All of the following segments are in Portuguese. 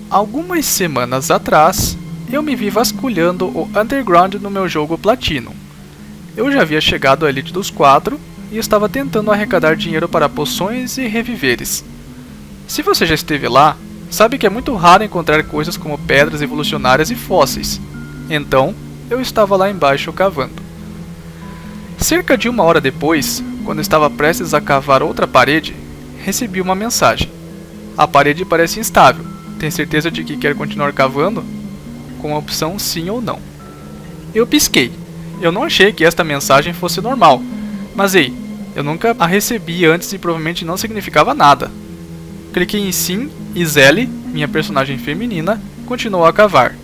Algumas semanas atrás, eu me vi vasculhando o Underground no meu jogo Platinum. Eu já havia chegado à Elite dos 4 e estava tentando arrecadar dinheiro para poções e reviveres. Se você já esteve lá, sabe que é muito raro encontrar coisas como pedras evolucionárias e fósseis. Então, eu estava lá embaixo cavando. Cerca de 1 hora depois, quando estava prestes a cavar outra parede, recebi uma mensagem. A parede parece instável. Tem certeza de que quer continuar cavando? Com a opção sim ou não. Eu pisquei. Eu não achei que esta mensagem fosse normal. Mas ei, eu nunca a recebi antes e provavelmente não significava nada. Cliquei em sim e Zelly, minha personagem feminina, continuou a cavar.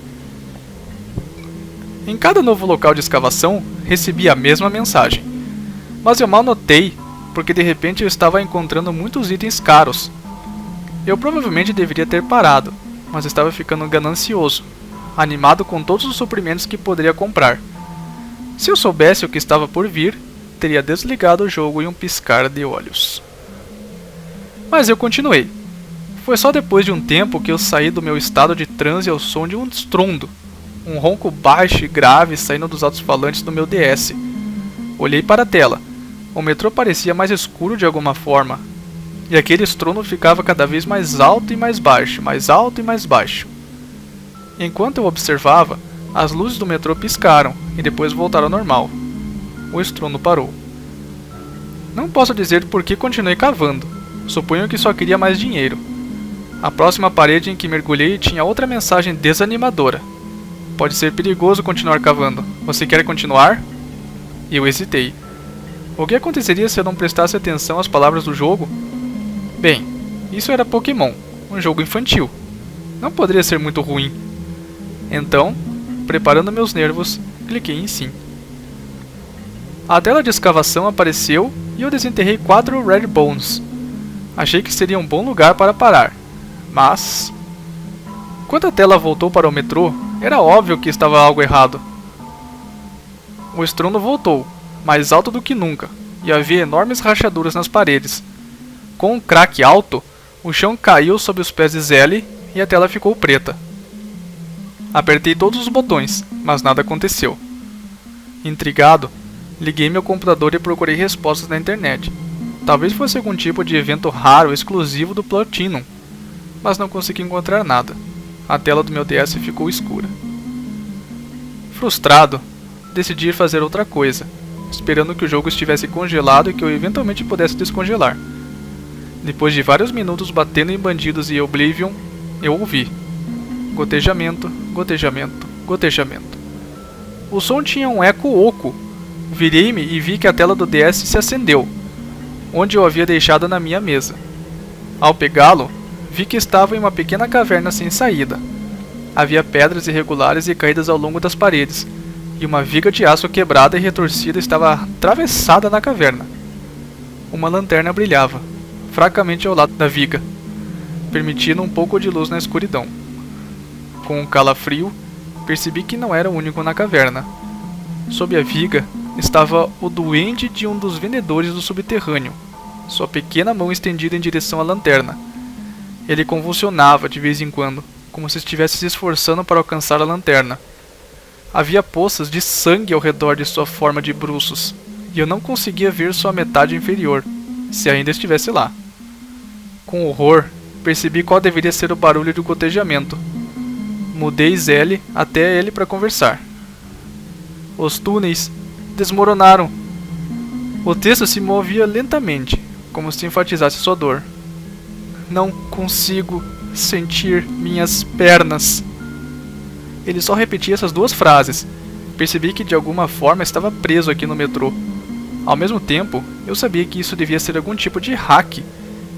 Em cada novo local de escavação, recebi a mesma mensagem. Mas eu mal notei, porque de repente eu estava encontrando muitos itens caros. Eu provavelmente deveria ter parado, mas estava ficando ganancioso, animado com todos os suprimentos que poderia comprar. Se eu soubesse o que estava por vir, teria desligado o jogo em um piscar de olhos. Mas eu continuei. Foi só depois de um tempo que eu saí do meu estado de transe ao som de um estrondo, um ronco baixo e grave saindo dos alto-falantes do meu DS. Olhei para a tela. O metrô parecia mais escuro de alguma forma, e aquele estrondo ficava cada vez mais alto e mais baixo, mais alto e mais baixo. Enquanto eu observava, as luzes do metrô piscaram e depois voltaram ao normal. O estrondo parou. Não posso dizer por que continuei cavando. Suponho que só queria mais dinheiro. A próxima parede em que mergulhei tinha outra mensagem desanimadora. Pode ser perigoso continuar cavando. Você quer continuar? Eu hesitei. O que aconteceria se eu não prestasse atenção às palavras do jogo? Bem, isso era Pokémon, um jogo infantil. Não poderia ser muito ruim. Então, preparando meus nervos, cliquei em sim. A tela de escavação apareceu e eu desenterrei 4 Red Bones. Achei que seria um bom lugar para parar, mas... Quando a tela voltou para o metrô, era óbvio que estava algo errado. O estrondo voltou, mais alto do que nunca, e havia enormes rachaduras nas paredes. Com um craque alto, o chão caiu sob os pés de Zelly e a tela ficou preta. Apertei todos os botões, mas nada aconteceu. Intrigado, liguei meu computador e procurei respostas na internet. Talvez fosse algum tipo de evento raro exclusivo do Platinum, mas não consegui encontrar nada. A tela do meu DS ficou escura. Frustrado, decidi ir fazer outra coisa, esperando que o jogo estivesse congelado e que eu eventualmente pudesse descongelar. Depois de vários minutos batendo em bandidos e Oblivion, eu ouvi. Gotejamento, gotejamento, gotejamento. O som tinha um eco oco. Virei-me e vi que a tela do DS se acendeu, onde eu havia deixado na minha mesa. Ao pegá-lo, vi que estava em uma pequena caverna sem saída. Havia pedras irregulares e caídas ao longo das paredes, e uma viga de aço quebrada e retorcida estava atravessada na caverna. Uma lanterna brilhava, fracamente ao lado da viga, permitindo um pouco de luz na escuridão. Com um calafrio, percebi que não era o único na caverna. Sob a viga estava o duende de um dos vendedores do subterrâneo, sua pequena mão estendida em direção à lanterna. Ele convulsionava de vez em quando, como se estivesse se esforçando para alcançar a lanterna. Havia poças de sangue ao redor de sua forma de bruços, e eu não conseguia ver sua metade inferior, se ainda estivesse lá. Com horror, percebi qual deveria ser o barulho do gotejamento. Mudei Zelly até ele para conversar. Os túneis desmoronaram. O texto se movia lentamente, como se enfatizasse sua dor. Não consigo sentir minhas pernas. Ele só repetia essas 2 frases. Percebi que de alguma forma estava preso aqui no metrô. Ao mesmo tempo, eu sabia que isso devia ser algum tipo de hack.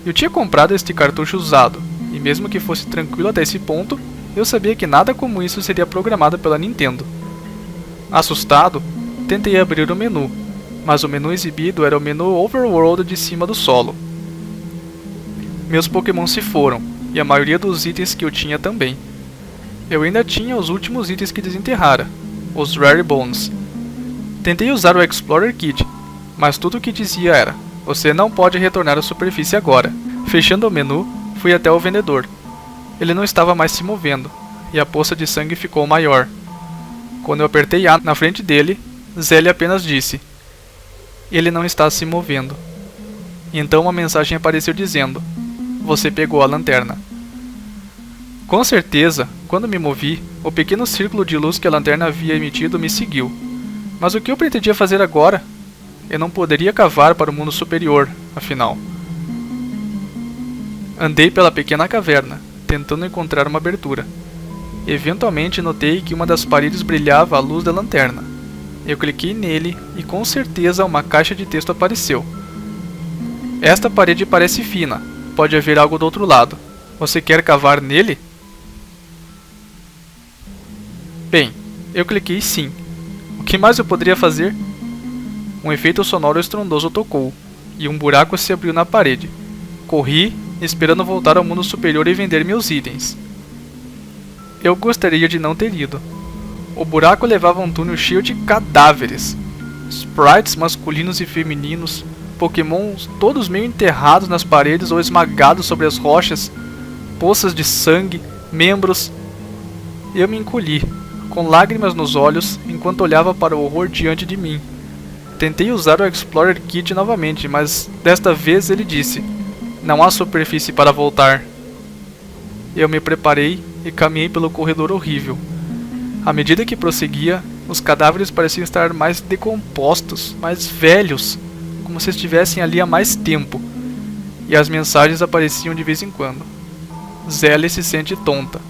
Eu tinha comprado este cartucho usado, e mesmo que fosse tranquilo até esse ponto, eu sabia que nada como isso seria programado pela Nintendo. Assustado, tentei abrir o menu, mas o menu exibido era o menu Overworld de cima do solo. Meus Pokémon se foram, e a maioria dos itens que eu tinha também. Eu ainda tinha os últimos itens que desenterrara, os Rare Bones. Tentei usar o Explorer Kit, mas tudo o que dizia era: você não pode retornar à superfície agora. Fechando o menu, fui até o vendedor. Ele não estava mais se movendo, e a poça de sangue ficou maior. Quando eu apertei A na frente dele, Zelle apenas disse: "Ele não está se movendo." Então uma mensagem apareceu dizendo: "Você pegou a lanterna." Com certeza, quando me movi, o pequeno círculo de luz que a lanterna havia emitido me seguiu. Mas o que eu pretendia fazer agora? Eu não poderia cavar para o mundo superior, afinal. Andei pela pequena caverna, tentando encontrar uma abertura. Eventualmente notei que uma das paredes brilhava à luz da lanterna. Eu cliquei nele e com certeza uma caixa de texto apareceu. "Esta parede parece fina. Pode haver algo do outro lado. Você quer cavar nele?" Bem, eu cliquei sim. O que mais eu poderia fazer? Um efeito sonoro estrondoso tocou, e um buraco se abriu na parede. Corri, esperando voltar ao mundo superior e vender meus itens. Eu gostaria de não ter ido. O buraco levava a um túnel cheio de cadáveres. Sprites masculinos e femininos, pokémons todos meio enterrados nas paredes ou esmagados sobre as rochas, poças de sangue, membros. Eu me encolhi, com lágrimas nos olhos, enquanto olhava para o horror diante de mim. Tentei usar o Explorer Kit novamente, mas desta vez ele disse: "Não há superfície para voltar." Eu me preparei e caminhei pelo corredor horrível. À medida que prosseguia, os cadáveres pareciam estar mais decompostos, mais velhos, como se estivessem ali há mais tempo. E as mensagens apareciam de vez em quando. Zelle se sente tonta.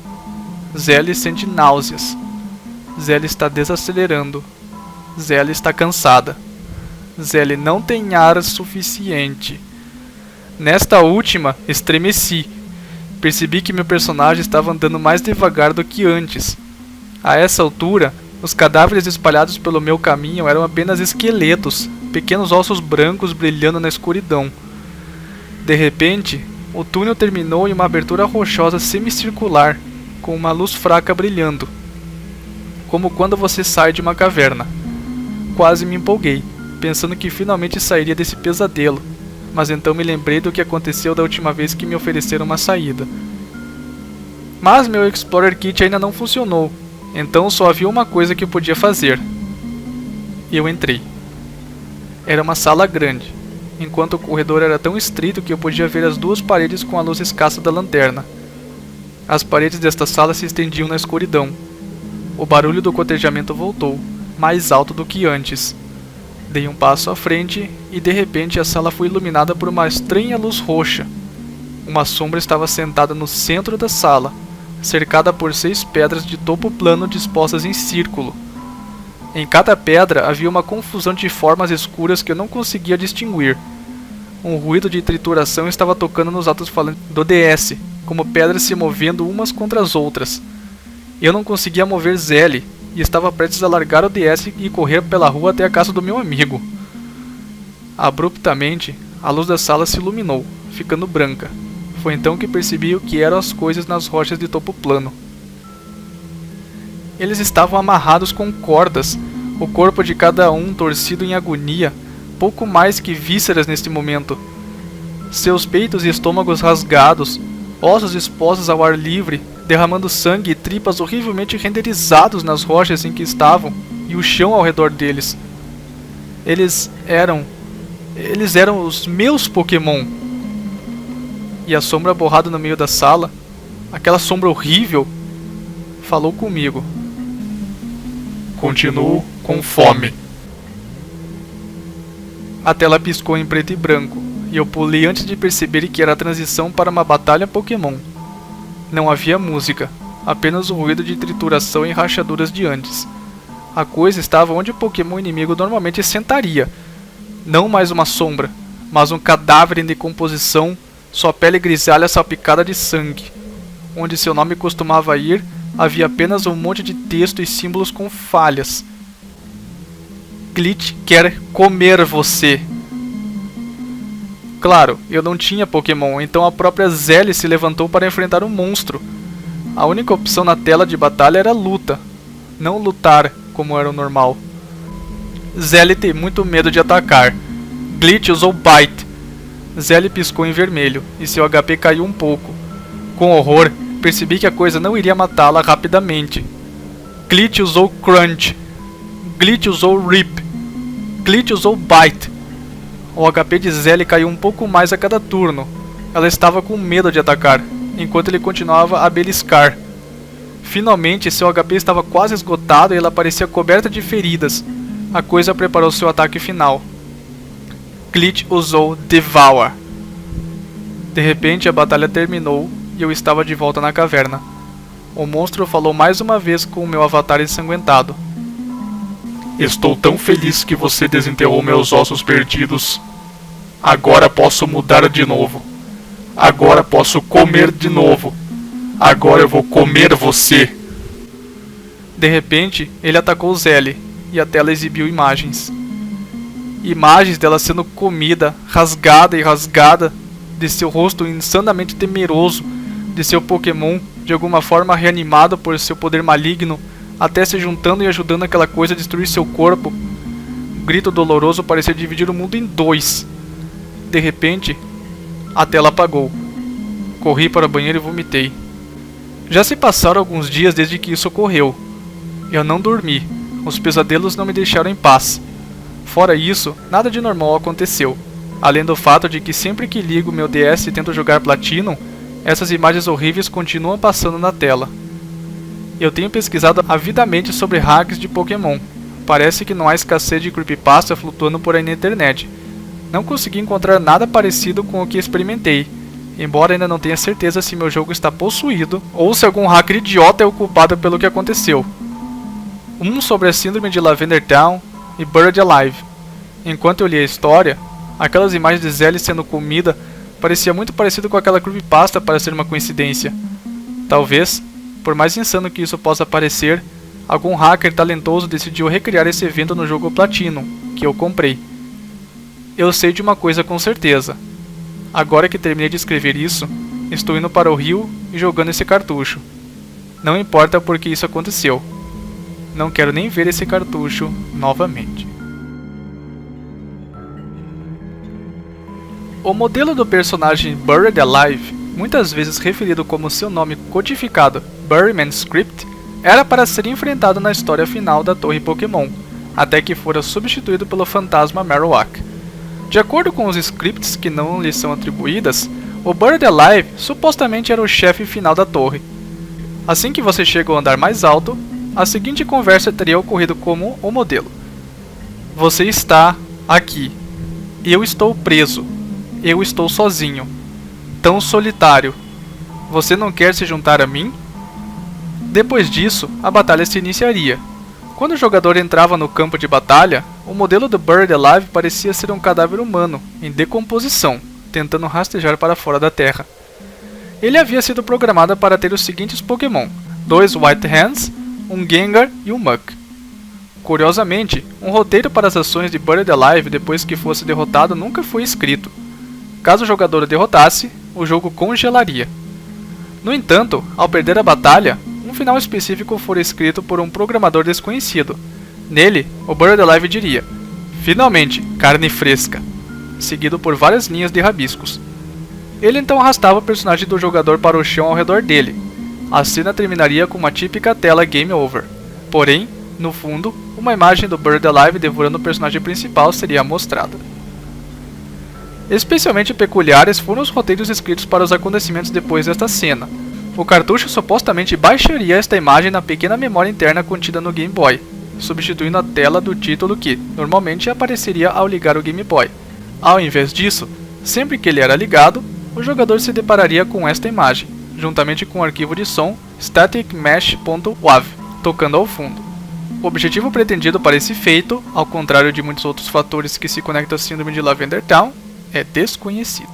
Zelle sente náuseas. Zelle está desacelerando. Zelle está cansada. Zelle não tem ar suficiente. Nesta última, estremeci. Percebi que meu personagem estava andando mais devagar do que antes. A essa altura, os cadáveres espalhados pelo meu caminho eram apenas esqueletos, pequenos ossos brancos brilhando na escuridão. De repente, o túnel terminou em uma abertura rochosa semicircular, com uma luz fraca brilhando, como quando você sai de uma caverna. Quase me empolguei, pensando que finalmente sairia desse pesadelo, mas então me lembrei do que aconteceu da última vez que me ofereceram uma saída. Mas meu Explorer Kit ainda não funcionou, então só havia uma coisa que eu podia fazer. Eu entrei. Era uma sala grande, enquanto o corredor era tão estreito que eu podia ver as duas paredes com a luz escassa da lanterna. As paredes desta sala se estendiam na escuridão. O barulho do cotejamento voltou, mais alto do que antes. Dei um passo à frente e de repente a sala foi iluminada por uma estranha luz roxa. Uma sombra estava sentada no centro da sala, cercada por 6 pedras de topo plano dispostas em círculo. Em cada pedra havia uma confusão de formas escuras que eu não conseguia distinguir. Um ruído de trituração estava tocando nos alto-falantes do DS, como pedras se movendo umas contra as outras. Eu não conseguia mover Zelle, e estava prestes a largar o DS e correr pela rua até a casa do meu amigo. Abruptamente, a luz da sala se iluminou, ficando branca. Foi então que percebi o que eram as coisas nas rochas de topo plano. Eles estavam amarrados com cordas, o corpo de cada um torcido em agonia, pouco mais que vísceras neste momento. Seus peitos e estômagos rasgados, ossos expostos ao ar livre, derramando sangue e tripas horrivelmente renderizados nas rochas em que estavam e o chão ao redor deles. Eles eram os meus Pokémon. E a sombra borrada no meio da sala, aquela sombra horrível, falou comigo. Continuo com fome. A tela piscou em preto e branco, e eu pulei antes de perceber que era a transição para uma batalha Pokémon. Não havia música, apenas o ruído de trituração e rachaduras de antes. A coisa estava onde o Pokémon inimigo normalmente sentaria. Não mais uma sombra, mas um cadáver em decomposição, sua pele grisalha salpicada de sangue. Onde seu nome costumava ir, havia apenas um monte de texto e símbolos com falhas. Glitch quer comer você. Claro, eu não tinha Pokémon, então a própria Zelle se levantou para enfrentar o monstro. A única opção na tela de batalha era luta, não lutar como era o normal. Zelle tem muito medo de atacar. Glitch usou Bite. Zelle piscou em vermelho, e seu HP caiu um pouco. Com horror, percebi que a coisa não iria matá-la rapidamente. Glitch usou Crunch. Glitch usou Rip. Glitch usou Bite. O HP de Zelly caiu um pouco mais a cada turno. Ela estava com medo de atacar, enquanto ele continuava a beliscar. Finalmente, seu HP estava quase esgotado e ela parecia coberta de feridas. A coisa preparou seu ataque final. Glitch usou Devour. De repente, a batalha terminou e eu estava de volta na caverna. O monstro falou mais uma vez com o meu avatar ensanguentado. Estou tão feliz que você desenterrou meus ossos perdidos. Agora posso mudar de novo. Agora posso comer de novo. Agora eu vou comer você. De repente, ele atacou Zelly e a tela exibiu imagens. Imagens dela sendo comida, rasgada e rasgada, de seu rosto insanamente temeroso, de seu Pokémon de alguma forma reanimado por seu poder maligno, até se juntando e ajudando aquela coisa a destruir seu corpo. Um grito doloroso parecia dividir o mundo em dois. De repente, a tela apagou. Corri para o banheiro e vomitei. Já se passaram alguns dias desde que isso ocorreu. Eu não dormi. Os pesadelos não me deixaram em paz. Fora isso, nada de normal aconteceu. Além do fato de que sempre que ligo meu DS e tento jogar Platinum, essas imagens horríveis continuam passando na tela. Eu tenho pesquisado avidamente sobre hacks de Pokémon. Parece que não há escassez de creepypasta flutuando por aí na internet. Não consegui encontrar nada parecido com o que experimentei, embora ainda não tenha certeza se meu jogo está possuído ou se algum hacker idiota é o culpado pelo que aconteceu. Um sobre a síndrome de Lavender Town e Buried Alive. Enquanto eu li a história, aquelas imagens de Zelly sendo comida parecia muito parecido com aquela creepypasta para ser uma coincidência. Talvez, por mais insano que isso possa parecer, algum hacker talentoso decidiu recriar esse evento no jogo Platinum, que eu comprei. Eu sei de uma coisa com certeza. Agora que terminei de escrever isso, estou indo para o rio e jogando esse cartucho. Não importa por que isso aconteceu. Não quero nem ver esse cartucho novamente. O modelo do personagem Buried Alive, muitas vezes referido como seu nome codificado Buryman Script, era para ser enfrentado na história final da Torre Pokémon, até que fora substituído pelo fantasma Marowak. De acordo com os scripts que não lhe são atribuídas, o Buried Alive supostamente era o chefe final da torre. Assim que você chega ao andar mais alto, a seguinte conversa teria ocorrido como o modelo. Você está aqui. Eu estou preso. Eu estou sozinho. Tão solitário. Você não quer se juntar a mim? Depois disso, a batalha se iniciaria. Quando o jogador entrava no campo de batalha, o modelo do Buried Alive parecia ser um cadáver humano, em decomposição, tentando rastejar para fora da terra. Ele havia sido programado para ter os seguintes Pokémon: 2 White Hands, um Gengar e um Muk. Curiosamente, um roteiro para as ações de Buried Alive depois que fosse derrotado nunca foi escrito. Caso o jogador o derrotasse, o jogo congelaria. No entanto, ao perder a batalha, um final específico foi escrito por um programador desconhecido. Nele, o Buried Alive diria: "Finalmente, carne fresca", seguido por várias linhas de rabiscos. Ele então arrastava o personagem do jogador para o chão ao redor dele. A cena terminaria com uma típica tela Game Over. Porém, no fundo, uma imagem do Buried Alive devorando o personagem principal seria mostrada. Especialmente peculiares foram os roteiros escritos para os acontecimentos depois desta cena. O cartucho supostamente baixaria esta imagem na pequena memória interna contida no Game Boy, substituindo a tela do título que, normalmente, apareceria ao ligar o Game Boy. Ao invés disso, sempre que ele era ligado, o jogador se depararia com esta imagem, juntamente com o arquivo de som staticmesh.wav, tocando ao fundo. O objetivo pretendido para esse feito, ao contrário de muitos outros fatores que se conectam à síndrome de Lavender Town, é desconhecido.